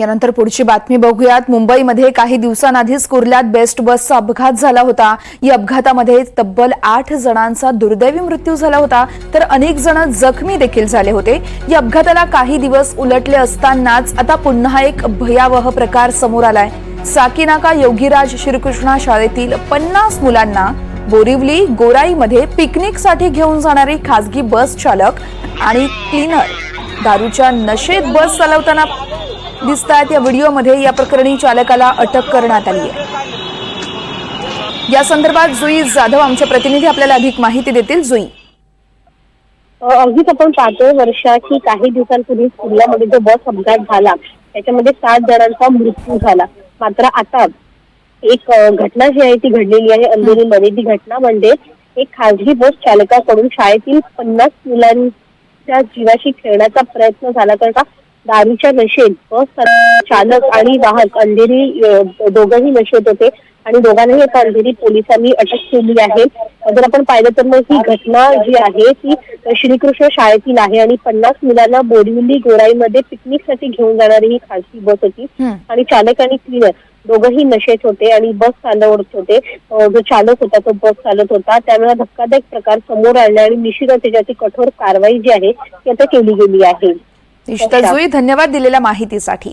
यानंतर पुढची बातमी बघूयात। मुंबईमध्ये काही दिवसांआधीच कुर्ल्यात बेस्ट बसचा अपघात झाला होता। या अपघातामध्ये तब्बल 8 जणांचा दुर्दैवी मृत्यू झाला होता, तर अनेक जण जखमी देखील झाले होते। या अपघाताला काही दिवस उलटले असतानाच आता पुन्हा एक भयावह प्रकार समोर आलाय। साकीनाका योगीराज श्रीकृष्णा शाळेतील 50 मुलांना बोरिवली गोराईमध्ये पिकनिकसाठी घेऊन जाणारी खासगी बस चालक आणि क्लीनर दारूच्या नशेत बस चालवताना दिसतात। या व्हिडिओमध्ये या प्रकरणी चालकाला अटक करण्यात आली आहे। या संदर्भात जुई जाधव आमचे प्रतिनिधी आपल्याला अधिक माहिती देतील। जुई, अगदीच आपण पाहतोय वर्षा की काही दिवसांपूर्वी कुर्ल्यामध्ये जो बस अपघात झाला त्याच्यामध्ये 7 जणांचा मृत्यू झाला। मात्र आता एक घटना जी आहे ती घडलेली आहे अंधेरीमध्ये। ती घटना म्हणजे एक खासगी बस चालकाकडून शाळेतील 50 मुलांच्या जीवाशी खेळण्याचा प्रयत्न झाला। कारण का दारूच्या नशेत बस चालक आणि वाहक अंधेरी दोघंही नशेत होते आणि दोघांनाही आता अंधेरी पोलिसांनी अटक केली आहे। जर आपण पाहिलं तर मग ही घटना जी आहे ती श्रीकृष्ण शाळेतील आहे आणि 50 मुलांना बोरिवली गोराईमध्ये पिकनिकसाठी घेऊन जाणारी ही खासगी बस होती आणि चालक आणि क्लीनर दोघंही नशेत होते आणि बस चालवत होते। जो चालक होता तो बस चालवत होता, त्यामुळे धक्कादायक प्रकार समोर आला आणि निश्चितच त्याची कठोर कारवाई जी आहे ती आता केली गेली आहे। जुई, धन्यवाद दिलेल्या माहितीसाठी।